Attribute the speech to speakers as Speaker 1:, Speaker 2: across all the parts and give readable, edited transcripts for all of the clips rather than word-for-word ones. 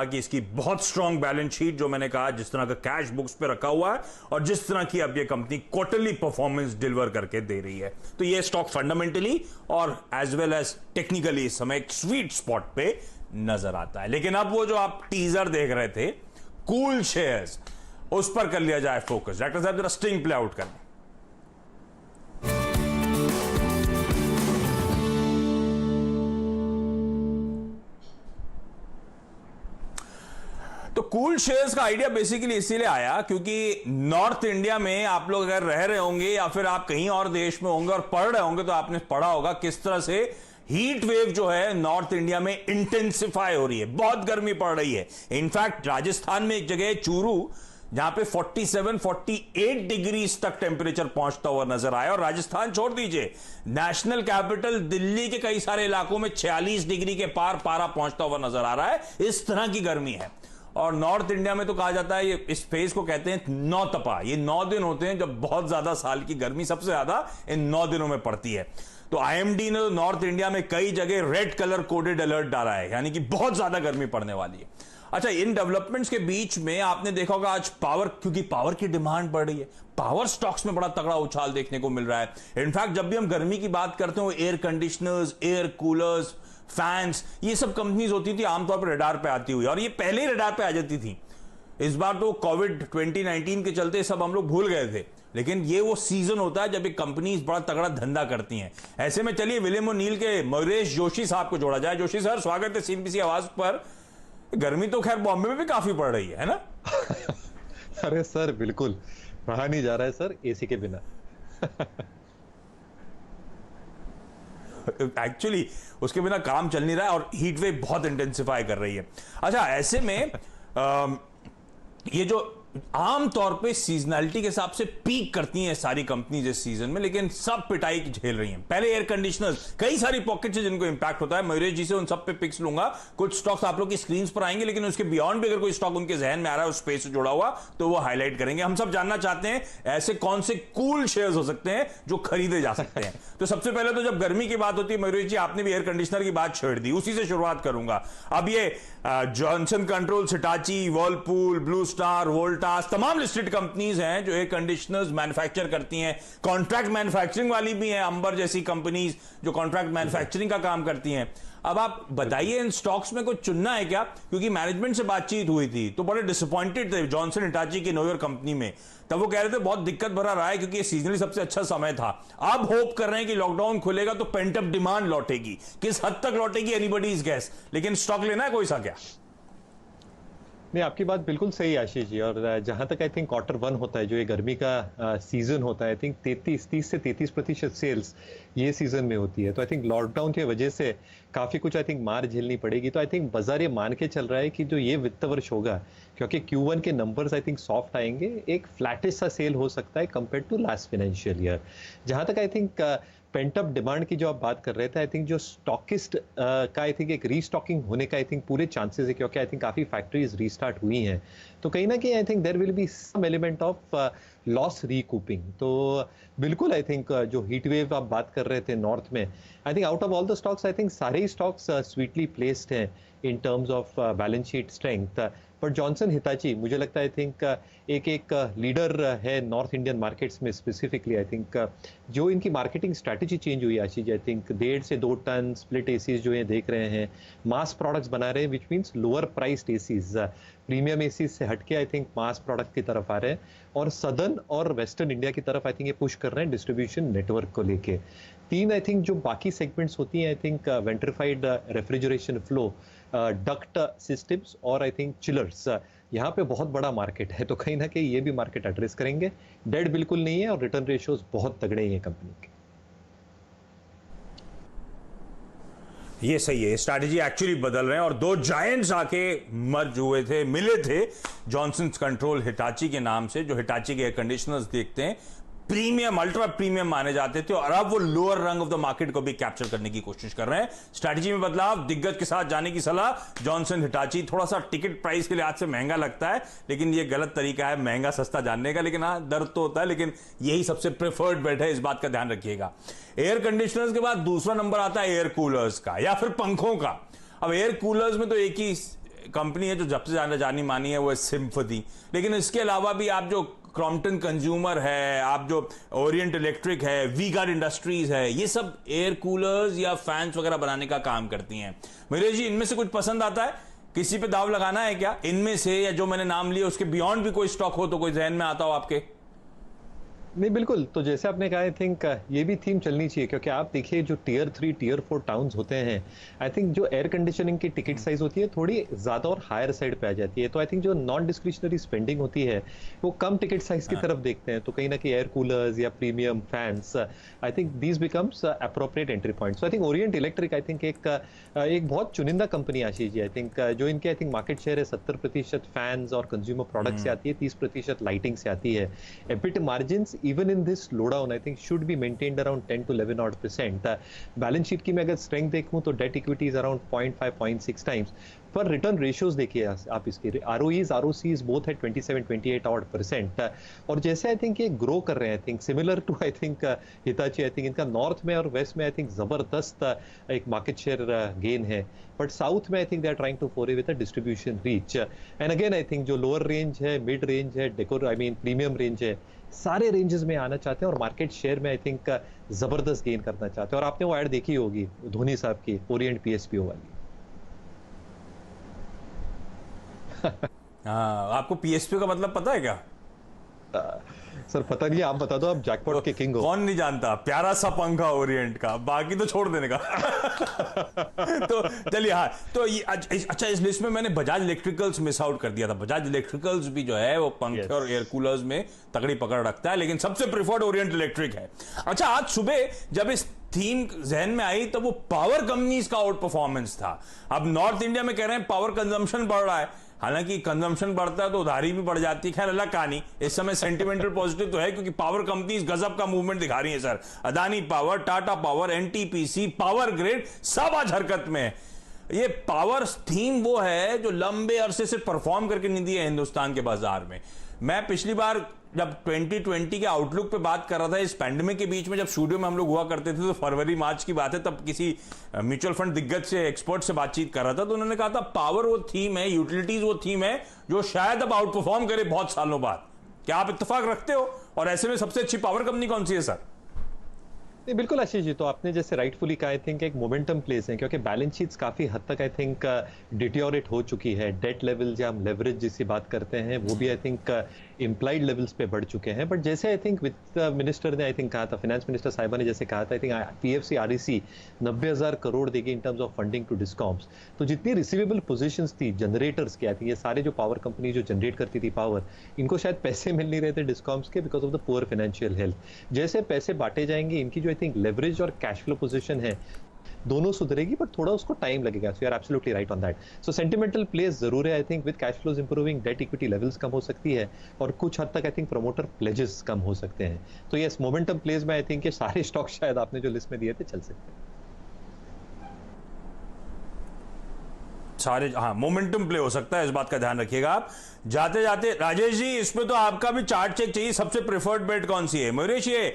Speaker 1: कि इसकी बहुत स्ट्रांग बैलेंस शीट, जो मैंने कहा जिस तरह का कैश बुक्स पे रखा हुआ है और जिस तरह की अब ये कंपनी क्वार्टरली परफॉर्मेंस डिलीवर करके दे रही है, तो ये स्टॉक फंडामेंटली और एज वेल एज टेक्निकली इस समय एक स्वीट स्पॉट पे नजर आता है। लेकिन अब वो जो आप टीजर देख रहे थे कूल शेयर्स, उस पर कर लिया जाए फोकस। डॉक्टर साहब जरा स्टिंग प्ले आउट करना। तो कूल शेयर्स का आइडिया बेसिकली इसीलिए आया क्योंकि नॉर्थ इंडिया में आप लोग अगर रह रहे होंगे या फिर आप कहीं और देश में होंगे और पढ़ रहे होंगे तो आपने पढ़ा होगा किस तरह से हीट वेव जो है नॉर्थ इंडिया में इंटेंसिफाई हो रही है, बहुत गर्मी पड़ रही है। इनफैक्ट राजस्थान में एक जगह है चूरू, जहां पे 47-48 डिग्री तक टेंपरेचर पहुंचता हुआ नजर आया। और राजस्थान छोड़ दीजिए, नेशनल कैपिटल दिल्ली के कई सारे इलाकों में 46 डिग्री के पार पारा पहुंचता हुआ नजर आ रहा है। इस तरह की गर्मी है। और नॉर्थ इंडिया में तो कहा जाता है ये इस फेज को कहते हैं नौ तपा। ये 9 दिन होते हैं जब बहुत ज्यादा साल की गर्मी सबसे ज्यादा इन 9 दिनों में पड़ती है। तो आईएमडी ने नॉर्थ इंडिया में कई जगह रेड कलर कोडेड अलर्ट डाला है, यानी कि बहुत ज्यादा गर्मी पड़ने वाली है। अच्छा, इन डेवलपमेंट्स के बीच में आपने देखा होगा आज पावर, क्योंकि पावर की डिमांड बढ़ रही है, पावर स्टॉक्स में बड़ा तगड़ा उछाल देखने को मिल रहा है। इनफैक्ट जब भी हम गर्मी की बात करते हैं, air conditioners, air coolers, fans, ये सब कंपनीज होती थी आमतौर पर रडार पे आती हुई, और ये पहले ही रडार पे आ जाती थी। इस बार तो कोविड 2019 के चलते सब हम लोग भूल गए थे, लेकिन ये वो सीजन होता है जब एक कंपनीज बड़ा तगड़ा धंधा करती हैं। ऐसे में चलिए विलियम ओ'नील के मयूरेश जोशी साहब को जोड़ा जाए। जोशी सर, स्वागत है सीएनबीसी आवाज पर। गर्मी तो खैर बॉम्बे में भी काफी पड़ रही है ना?
Speaker 2: अरे सर, बिल्कुल रहा नहीं जा रहा है सर एसी के बिना।
Speaker 1: एक्चुअली उसके बिना काम चल नहीं रहा है और हीट वेव बहुत इंटेंसिफाई कर रही है। अच्छा, ऐसे में ये जो आम तौर पे सीजनैलिटी के हिसाब से पीक करती हैं सारी कंपनीज इस सीजन में, लेकिन सब पिटाई झेल रही हैं। पहले एयर कंडीशनर्स, कई सारी पॉकेट्स हैं जिनको इंपैक्ट होता है। मयूरेश जी से उन सब पे पिक्स लूंगा, कुछ स्टॉक्स आप लोग की स्क्रीन पर आएंगे, लेकिन उसके बियॉन्ड भी अगर कोई स्टॉक उनके जहन में आ रहा है उस स्पेस से जुड़ा हुआ, तो वो हाईलाइट करेंगे। हम सब जानना चाहते हैं ऐसे कौन से कूल शेयर्स हो सकते हैं जो खरीदे जा सकते हैं। तो सबसे पहले तो जब गर्मी की बात होती है, मयूरेश जी आपने भी एयर कंडीशनर की बात छेड़ दी, उसी से शुरुआत करूंगा। अब ये Johnson controls, Hitachi, Whirlpool, blue star, Voltas, तमाम लिस्टेड कंपनीज हैं जो एयर कंडीशनर्स मैन्युफैक्चर करती हैं। कॉन्ट्रैक्ट मैन्युफैक्चरिंग वाली भी हैं, अंबर जैसी कंपनीज जो कॉन्ट्रैक्ट मैन्युफैक्चरिंग का काम करती हैं। अब आप बताइए इन स्टॉक्स में कुछ चुनना है क्या? क्योंकि मैनेजमेंट से बातचीत हुई थी तो बड़े डिसअपॉइंटेड थे जॉनसन हिटाची की न्यूयॉर्क कंपनी में। तब वो कह रहे थे बहुत दिक्कत भरा रहा है क्योंकि ये सीजनली सबसे अच्छा समय था। अब होप कर रहे हैं कि लॉकडाउन खुलेगा तो पेंट अप डिमांड लौटेगी। किस हद तक लौटेगी एनीबॉडीज गेस, लेकिन स्टॉक लेना है कोई सा क्या?
Speaker 2: नहीं, आपकी बात बिल्कुल सही है आशीष जी। और जहां तक आई थिंक Q1 होता है, जो ये गर्मी का सीजन होता है, आई थिंक 30 से 33% सेल्स ये सीजन में होती है। तो आई थिंक लॉकडाउन की वजह से काफी कुछ आई थिंक मार झेलनी पड़ेगी। तो आई थिंक बाजार ये मान के चल रहा है कि जो ये वित्त वर्ष होगा, क्योंकि Q1 के नंबर्स आई थिंक सॉफ्ट आएंगे, एक फ्लैटिश सा सेल हो सकता है compare to last financial year. जहां तक I think pent up demand की जो आप बात कर रहे थे, आई थिंक जो स्टॉकिस्ट का आई थिंक एक रीस्टॉकिंग होने का आई थिंक पूरे चांसेस है, क्योंकि आई थिंक काफी फैक्ट्रीज रीस्टार्ट हुई हैं। तो कहीं ना कहीं I think there will be some element of loss recouping. तो बिल्कुल आई थिंक जो हीट वेव आप बात कर रहे थे नॉर्थ में, I think out of all the stocks I think सारे ही स्टॉक्स स्वीटली प्लेस्ड हैं in terms of balance sheet strength. पर जॉनसन हिताची मुझे लगता है आई थिंक एक लीडर है नॉर्थ इंडियन मार्केट्स में स्पेसिफिकली। आई थिंक जो इनकी मार्केटिंग स्ट्रैटेजी चेंज हुई आशीष, आई थिंक 1.5 से 2 टन स्प्लिट एसीज जो ये देख रहे हैं, मास प्रोडक्ट्स बना रहे हैं, which means lower priced ACs, premium ACs से हटके आई थिंक मास प्रोडक्ट की तरफ आ रहे हैं। और सदर्न और वेस्टर्न इंडिया की तरफ आई थिंक ये पुश कर रहे हैं डिस्ट्रीब्यूशन नेटवर्क को लेके। 3 आई थिंक जो बाकी सेगमेंट्स होती हैं, I think vitrified refrigeration flow, duct systems और आई थिंक चिलर्स, यहाँ पे बहुत बड़ा मार्केट है। तो कहीं ना कहीं ये भी मार्केट एड्रेस करेंगे। डेट बिल्कुल नहीं है और रिटर्न रेशियोज बहुत तगड़े हैं कंपनी के।
Speaker 1: ये सही है, स्ट्रैटेजी एक्चुअली बदल रहे हैं। और 2 जायंट्स आके मर्ज हुए थे, मिले थे जॉनसन कंट्रोल हिटाची के नाम से, जो हिटाची के एयर कंडीशनर्स देखते हैं प्रीमियम, अल्ट्रा प्रीमियम माने जाते थे, और अब वो लोअर रंग ऑफ द मार्केट को भी कैप्चर करने की कोशिश कर रहे हैं। स्ट्रैटेजी में बदलाव, दिग्गज के साथ जाने की सलाह। जॉनसन हिटाची थोड़ा सा टिकट प्राइस के लिहाज से महंगा लगता है, लेकिन ये गलत तरीका है महंगा सस्ता जानने का। लेकिन हाँ, दर्द तो होता है, लेकिन यही सबसे प्रेफर्ड बेट है, इस बात का ध्यान रखिएगा। एयर कंडीशनर्स के बाद दूसरा नंबर आता है एयर कूलर्स का या फिर पंखों का। अब एयर कूलर्स में तो एक ही कंपनी है जो जब से जानी मानी है वो है सिम्फनी, लेकिन इसके अलावा भी आप जो क्रॉम्पटन कंज्यूमर है, आप जो ओरिएंट इलेक्ट्रिक है, वी-गार्ड इंडस्ट्रीज है, ये सब एयर कूलर्स या फैंस वगैरह बनाने का काम करती हैं। मेरे जी, इनमें से कुछ पसंद आता है? किसी पे दाव लगाना है क्या इनमें से, या जो मैंने नाम लिए उसके बियॉन्ड भी कोई स्टॉक हो तो कोई जहन में आता हो आपके?
Speaker 2: नहीं, बिल्कुल। तो जैसे आपने कहा, आई थिंक ये भी थीम चलनी चाहिए, क्योंकि आप देखिए जो टियर 3 टियर 4 टाउन्स होते हैं, आई थिंक जो एयर कंडीशनिंग की टिकट साइज होती है थोड़ी ज़्यादा और हायर साइड पे आ जाती है। तो आई थिंक जो नॉन डिस्क्रिशनरी स्पेंडिंग होती है वो कम टिकट साइज की तरफ देखते हैं। तो कहीं ना कहीं एयर कूलर्स या premium fans, I think these becomes appropriate entry point. So I think Orient electric I think एक बहुत चुनिंदा कंपनी आशीष जी, आई थिंक जो इनके आई थिंक मार्केट शेयर है 70% फैंस और कंज्यूमर प्रोडक्ट से आती है, 30% लाइटिंग से आती है। EBIT margins even in this slowdown I think should be maintained around 10 to 11 odd percent. Balance sheet की मैं अगर स्ट्रेंथ देखूं तो debt equity is around 0.5 0.6 times. पर रिटर्न रेशियोज देखिए आप इसके, ROEs ROCs बोथ है 27-28 odd percent। और जैसे आई थिंक ये ग्रो कर रहे हैं, I think similar to I think Hitachi, I think इनका नॉर्थ में और वेस्ट में आई थिंक जबरदस्त एक मार्केट शेयर गेन है। बट साउथ में I think they are trying to foray with a distribution reach. And again I think जो lower range है, मिड रेंज है, decor I mean premium range है, सारे ranges में आना चाहते हैं और मार्केट शेयर में आई थिंक जबरदस्त गेन करना चाहते हैं। और आपने वो ऐड देखी होगी धोनी साहब की, ओरिएंट PSPO वाली।
Speaker 1: हाँ, आपको PSPO का मतलब पता है क्या?
Speaker 2: सर पता नहीं, आप बता दो, आप जैकपॉट के किंग हो।
Speaker 1: कौन नहीं जानता, प्यारा सा पंखा ओरिएंट का, बाकी तो छोड़ देने का। तो चलिए, हाँ, तो ये अच्छा, इस लिस्ट में मैंने बजाज इलेक्ट्रिकल्स मिस आउट कर दिया था। बजाज इलेक्ट्रिकल्स भी जो है वो पंखे और एयर कूलर्स में तगड़ी पकड़ रखता है, लेकिन सबसे प्रिफर्ड ओरिएंट इलेक्ट्रिक है। अच्छा, आज सुबह जब इस थीम जहन में आई तो वो पावर कंपनीज का आउट परफॉर्मेंस था। अब नॉर्थ इंडिया में कह रहे हैं पावर कंजम्पशन बढ़ रहा है, हालांकि कंजम्पशन बढ़ता है तो उधारी भी बढ़ जाती है, खैर अलग कहानी। इस समय सेंटिमेंटल पॉजिटिव तो है क्योंकि पावर कंपनीज गजब का मूवमेंट दिखा रही हैं sir. Adani power, Tata power, NTPC, power grid sub आज हरकत में है। ये पावर थीम वो है जो लंबे अरसे से परफॉर्म करके नहीं दी है हिंदुस्तान के बाजार में। मैं पिछली बार जब 2020 के आउटलुक पे बात कर रहा था, इस पैंडेमिक के बीच में जब स्टूडियो में हम लोग हुआ करते थे, तो फरवरी मार्च की बात है, तब किसी म्यूचुअल फंड दिग्गज से, एक्सपर्ट से बातचीत कर रहा था, तो उन्होंने कहा था पावर वो थीम है, यूटिलिटीज वो थीम है जो शायद अब आउट परफॉर्म करे बहुत सालों बाद। क्या आप इत्तेफाक रखते हो? और ऐसे में सबसे अच्छी पावर कंपनी कौन सी है सर?
Speaker 2: नहीं, बिल्कुल आशीष जी, तो आपने जैसे राइटफुली कहा, आई थिंक एक मोमेंटम प्लेस है, क्योंकि बैलेंस शीट्स काफी हद तक आई थिंक डिटोरेट हो चुकी है। डेट लेवल्स या हम लेवरेज जिसकी बात करते हैं वो भी आई थिंक इम्प्लाइड लेवल्स पे बढ़ चुके हैं। बट जैसे आई थिंक वित्त मिनिस्टर ने आई थिंक कहा था, फाइनेंस मिनिस्टर साहिबा ने जैसे कहा था, I think PFC REC 90,000 crore देगी in terms of funding to discoms. तो जितनी रिसीवेबल पोजीशंस थी जनरेटर्स की, आई थिंक ये सारे जो पावर कंपनी जो जनरेट करती थी पावर, इनको शायद पैसे मिल नहीं रहे थे डिस्कॉम्स के because of the poor financial health. जैसे पैसे बांटे जाएंगे, इनकी जो आई थिंक लेवरेज और कैश फ्लो पोजीशन है दोनों सुधरेगी, बट थोड़ा उसको टाइम लगेगा। So you are absolutely right on that. So sentimental place जरूर है, I think with cash flows improving, debt equity levels कम हो सकती है और कुछ हद तक आई थिंक प्रमोटर प्लेजेस कम हो सकते हैं। तो यस, मोमेंटम प्लेस में आई थिंक ये सारे स्टॉक शायद आपने जो लिस्ट में दिए थे चल सकते हैं
Speaker 1: सारे। हाँ, मोमेंटम प्ले हो सकता है, इस बात का ध्यान रखिएगा आप। जाते जाते राजेश जी, इसमें तो आपका भी चार्ट चेक चाहिए, सबसे प्रेफर्ड बेट कौन सी है? मयूरेश, ये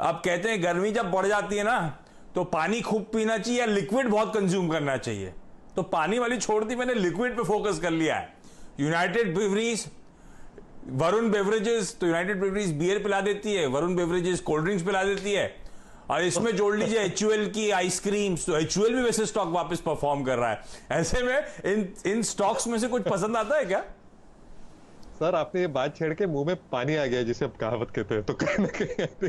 Speaker 1: आप कहते हैं गर्मी जब बढ़ जाती है ना तो पानी खूब पीना चाहिए या लिक्विड बहुत कंज्यूम करना चाहिए, तो पानी वाली छोड़ दी, मैंने लिक्विड पे फोकस कर लिया है। यूनाइटेड ब्रेवरीज, वरुण बेवरेजेस, तो यूनाइटेड ब्रेवरीज बियर पिला देती है, वरुण बेवरेजेस कोल्ड ड्रिंक्स पिला देती है, और इसमें जोड़ लीजिए HUL की आइसक्रीम्स, तो HUL भी वैसे स्टॉक वापस परफॉर्म कर रहा है। ऐसे में इन स्टॉक्स में से कुछ पसंद आता है क्या?
Speaker 2: सर, आपने ये बात छेड़ के मुंह में पानी आ गया जिसे आप कहावत कहते हैं। तो कहीं ना कहीं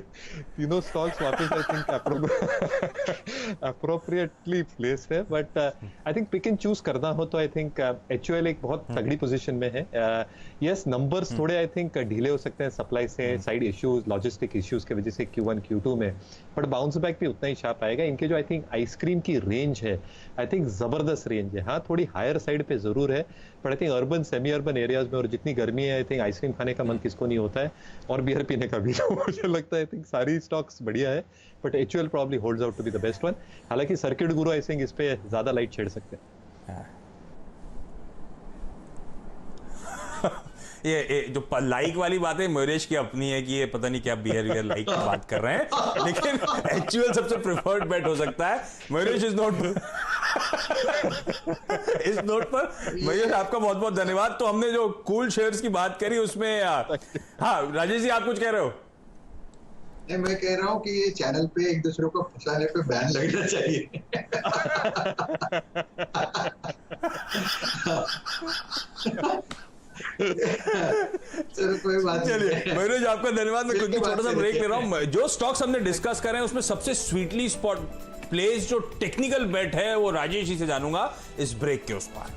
Speaker 2: तीनों स्टॉक्स वापस आई थिंक अप्रोप्रिएटली प्लेस्ड है। But I think pick and choose करना हो तो आई थिंक HUL एक बहुत तगड़ी पोजीशन में है। यस, नंबर्स थोड़े आई थिंक ढीले हो सकते हैं सप्लाई से, साइड इश्यूज, लॉजिस्टिक इश्यूज की वजह से Q1 Q2 में, बट बाउंस बैक भी उतना ही शार्प आएगा। इनके जो आई थिंक आइसक्रीम की रेंज है, आई थिंक जबरदस्त रेंज है। हाँ, थोड़ी हायर साइड पे जरूर है, but I think urban, semi urban areas में और जितनी गर्मी है, आई थिंक आइसक्रीम खाने का मन किसको नहीं होता है, और बियर पीने का भी। तो मुझे लगता है आई थिंक सारी स्टॉक्स बढ़िया है, but HUL probably holds out to be the best one। हालांकि सर्किट गुरु आई थिंक इस पे ज्यादा लाइट छेड़ सकते हैं।
Speaker 1: ये जो लाइक वाली बात है मयूरेश की अपनी है कि ये पता नहीं क्या बियर लाइक की बात कर रहे हैं, लेकिन HUL सबसे प्रेफर्ड बेट हो सकता है। मयूरेश इज नॉट इस नोट पर मयूर आपका बहुत बहुत धन्यवाद। तो हमने जो कूल शेयर्स की बात करी उसमें हाँ राजेश जी आप कुछ कह रहे हो?
Speaker 3: नहीं, मैं कह रहा हूँ कि ये चैनल पे एक दूसरे को फंसाने पे बैन लगना चाहिए। चलो कोई बात नहीं।
Speaker 1: चलिए मयूर जी आपका धन्यवाद। मैं क्योंकि छोटा सा ब्रेक ले रहा हूँ। जो स्टॉक्स हमने डिस्कस करें उसमें सबसे स्वीटली स्पॉट प्लेस जो टेक्निकल बेट है वो राजेश जी से जानूंगा इस ब्रेक के उस पार।